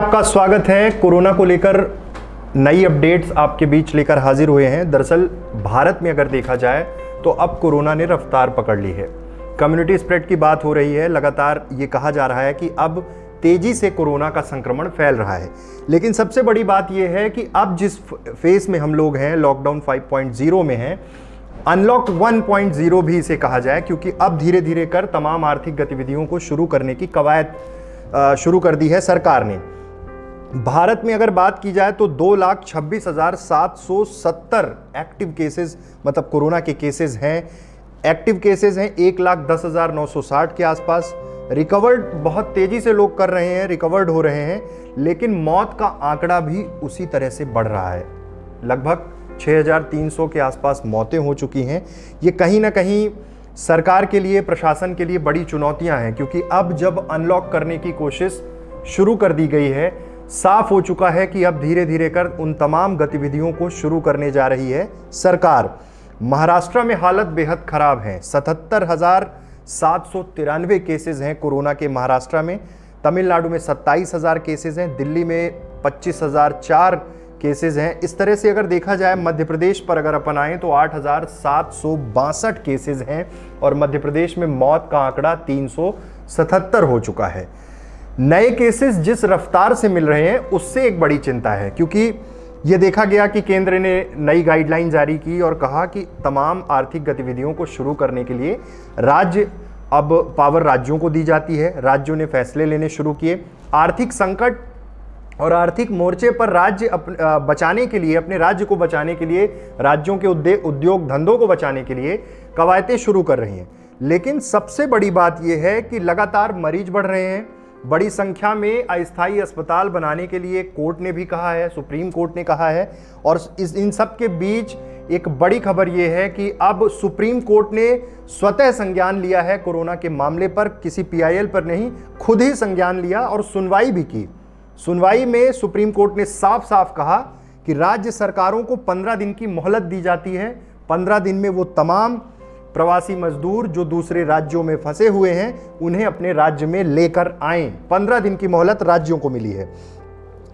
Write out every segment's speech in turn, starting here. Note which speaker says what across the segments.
Speaker 1: आपका स्वागत है। कोरोना को लेकर नई अपडेट्स आपके बीच लेकर हाजिर हुए हैं। दरअसल भारत में अगर देखा जाए तो अब कोरोना ने रफ्तार पकड़ ली है। कम्युनिटी स्प्रेड की बात हो रही है। लगातार ये कहा जा रहा है कि अब तेजी से कोरोना का संक्रमण फैल रहा है। लेकिन सबसे बड़ी बात यह है कि अब जिस फेज में हम लोग हैं, लॉकडाउन 5.0 में हैं, अनलॉक 1.0 भी इसे कहा जाए, क्योंकि अब धीरे धीरे कर तमाम आर्थिक गतिविधियों को शुरू करने की कवायद शुरू कर दी है सरकार ने। भारत में अगर बात की जाए तो 2,26,770 एक्टिव केसेस, मतलब कोरोना के केसेस हैं। एक्टिव केसेस हैं 1,10,960 के आसपास। रिकवर्ड बहुत तेजी से लोग कर रहे हैं, रिकवर्ड हो रहे हैं, लेकिन मौत का आंकड़ा भी उसी तरह से बढ़ रहा है। लगभग 6,300 के आसपास मौतें हो चुकी हैं। ये कहीं ना कहीं सरकार के लिए, प्रशासन के लिए बड़ी चुनौतियां हैं, क्योंकि अब जब अनलॉक करने की कोशिश शुरू कर दी गई है, साफ हो चुका है कि अब धीरे धीरे कर उन तमाम गतिविधियों को शुरू करने जा रही है सरकार। महाराष्ट्र में हालत बेहद खराब है। 77,793 केसेस हैं कोरोना के महाराष्ट्र में। तमिलनाडु में 27,000 केसेस हैं। दिल्ली में 25,004 केसेस हैं। इस तरह से अगर देखा जाए, मध्य प्रदेश पर अगर अपन आए तो 8,762 केसेस हैं और मध्य प्रदेश में मौत का आंकड़ा 377 हो चुका है। नए केसेस जिस रफ्तार से मिल रहे हैं उससे एक बड़ी चिंता है, क्योंकि यह देखा गया कि केंद्र ने नई गाइडलाइन जारी की और कहा कि तमाम आर्थिक गतिविधियों को शुरू करने के लिए अब पावर राज्यों को दी जाती है। राज्यों ने फैसले लेने शुरू किए। आर्थिक संकट और आर्थिक मोर्चे पर राज्य बचाने के लिए, अपने राज्य को बचाने के लिए, राज्यों के उद्योग धंधों को बचाने के लिए कवायदें शुरू कर रही हैं। लेकिन सबसे बड़ी बात यह है कि लगातार मरीज बढ़ रहे हैं। बड़ी संख्या में अस्थायी अस्पताल बनाने के लिए कोर्ट ने भी कहा है, सुप्रीम कोर्ट ने कहा है। और इन सब के बीच एक बड़ी खबर यह है कि अब सुप्रीम कोर्ट ने स्वतः संज्ञान लिया है कोरोना के मामले पर, किसी पीआईएल पर नहीं, खुद ही संज्ञान लिया और सुनवाई भी की। सुनवाई में सुप्रीम कोर्ट ने साफ साफ कहा कि राज्य सरकारों को 15 दिन की मोहलत दी जाती है। 15 दिन में वो तमाम प्रवासी मजदूर जो दूसरे राज्यों में फंसे हुए हैं उन्हें अपने राज्य में लेकर आएं। 15 दिन की मोहलत राज्यों को मिली है।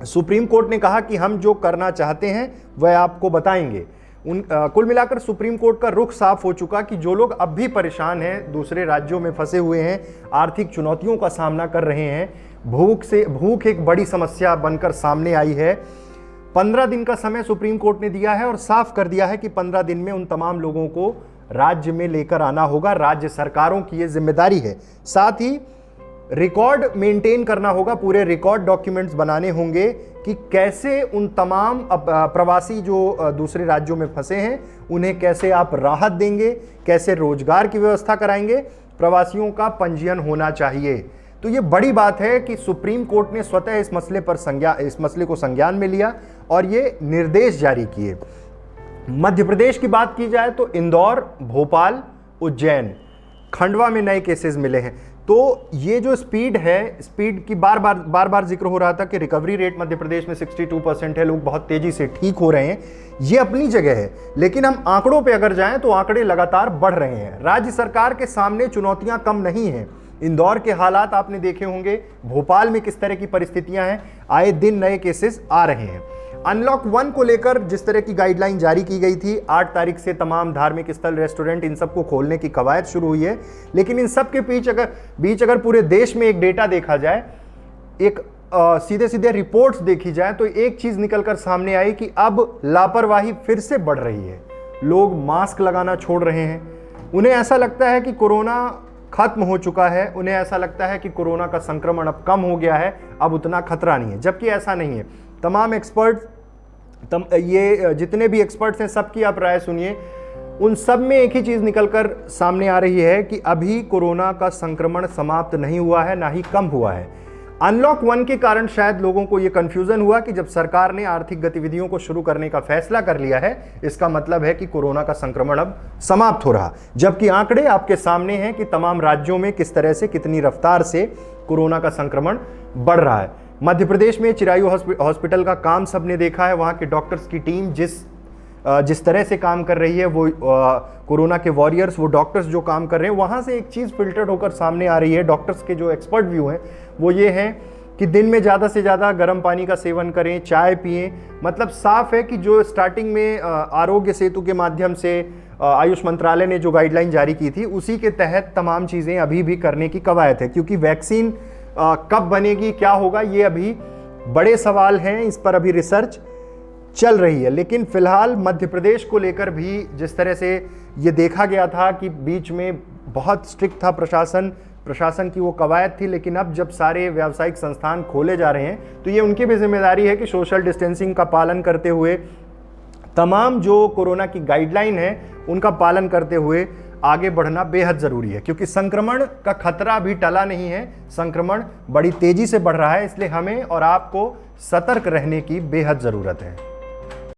Speaker 1: सुप्रीम कोर्ट ने कहा कि हम जो करना चाहते हैं वह आपको बताएंगे। कुल मिलाकर सुप्रीम कोर्ट का रुख साफ हो चुका कि जो लोग अब भी परेशान हैं, दूसरे राज्यों में फंसे हुए हैं, आर्थिक चुनौतियों का सामना कर रहे हैं, भूख एक बड़ी समस्या बनकर सामने आई है। 15 दिन का समय सुप्रीम कोर्ट ने दिया है और साफ कर दिया है कि 15 दिन में उन तमाम लोगों को राज्य में लेकर आना होगा। राज्य सरकारों की यह जिम्मेदारी है। साथ ही रिकॉर्ड मेंटेन करना होगा, पूरे रिकॉर्ड डॉक्यूमेंट्स बनाने होंगे कि कैसे उन तमाम प्रवासी जो दूसरे राज्यों में फंसे हैं उन्हें कैसे आप राहत देंगे, कैसे रोजगार की व्यवस्था कराएंगे। प्रवासियों का पंजीयन होना चाहिए। तो ये बड़ी बात है कि सुप्रीम कोर्ट ने स्वतः इस मसले को संज्ञान में लिया और ये निर्देश जारी किए। मध्य प्रदेश की बात की जाए तो इंदौर, भोपाल, उज्जैन, खंडवा में नए केसेस मिले हैं। तो ये जो स्पीड है, स्पीड की बार बार जिक्र हो रहा था कि रिकवरी रेट मध्य प्रदेश में 62% है, लोग बहुत तेजी से ठीक हो रहे हैं। ये अपनी जगह है, लेकिन हम आंकड़ों पे अगर जाएं तो आंकड़े लगातार बढ़ रहे हैं। राज्य सरकार के सामने चुनौतियां कम नहीं हैं। इंदौर के हालात आपने देखे होंगे, भोपाल में किस तरह की परिस्थितियां हैं, आए दिन नए केसेस आ रहे हैं। अनलॉक 1 को लेकर जिस तरह की गाइडलाइन जारी की गई थी, 8 तारीख से तमाम धार्मिक स्थल, रेस्टोरेंट, इन सबको खोलने की कवायद शुरू हुई है। लेकिन इन सब के बीच अगर पूरे देश में एक डेटा देखा जाए, एक सीधे रिपोर्ट्स देखी जाए, तो एक चीज निकलकर सामने आई कि अब लापरवाही फिर से बढ़ रही है। लोग मास्क लगाना छोड़ रहे हैं। उन्हें ऐसा लगता है कि कोरोना खत्म हो चुका है, उन्हें ऐसा लगता है कि कोरोना का संक्रमण अब कम हो गया है, अब उतना खतरा नहीं है, जबकि ऐसा नहीं है। तमाम एक्सपर्ट, ये जितने भी एक्सपर्ट्स हैं, सबकी आप राय सुनिए। उन सब में एक ही चीज निकलकर सामने आ रही है कि अभी कोरोना का संक्रमण समाप्त नहीं हुआ है, ना ही कम हुआ है। अनलॉक 1 के कारण शायद लोगों को यह कंफ्यूजन हुआ कि जब सरकार ने आर्थिक गतिविधियों को शुरू करने का फैसला कर लिया है, इसका मतलब है कि कोरोना का संक्रमण अब समाप्त हो रहा, जबकि आंकड़े आपके सामने हैं कि तमाम राज्यों में किस तरह से, कितनी रफ्तार से कोरोना का संक्रमण बढ़ रहा है। मध्य प्रदेश में चिरायु हॉस्पिटल का काम सबने देखा है। वहां के डॉक्टर्स की टीम जिस तरह से काम कर रही है, वो कोरोना के वॉरियर्स, वो डॉक्टर्स जो काम कर रहे हैं, वहाँ से एक चीज़ फिल्टर्ड होकर सामने आ रही है। डॉक्टर्स के जो एक्सपर्ट व्यू हैं वो ये हैं कि दिन में ज़्यादा से ज़्यादा गर्म पानी का सेवन करें, चाय पिएं। मतलब साफ है कि जो स्टार्टिंग में आरोग्य सेतु के माध्यम से आयुष मंत्रालय ने जो गाइडलाइन जारी की थी, उसी के तहत तमाम चीज़ें अभी भी करने की कवायद है। क्योंकि वैक्सीन कब बनेगी, क्या होगा, ये अभी बड़े सवाल हैं, इस पर अभी रिसर्च चल रही है। लेकिन फिलहाल मध्य प्रदेश को लेकर भी जिस तरह से ये देखा गया था कि बीच में बहुत स्ट्रिक्ट था प्रशासन की वो कवायद थी, लेकिन अब जब सारे व्यावसायिक संस्थान खोले जा रहे हैं तो ये उनकी भी जिम्मेदारी है कि सोशल डिस्टेंसिंग का पालन करते हुए, तमाम जो कोरोना की गाइडलाइन है उनका पालन करते हुए आगे बढ़ना बेहद ज़रूरी है। क्योंकि संक्रमण का खतरा भी टला नहीं है, संक्रमण बड़ी तेज़ी से बढ़ रहा है, इसलिए हमें और आपको सतर्क रहने की बेहद ज़रूरत है।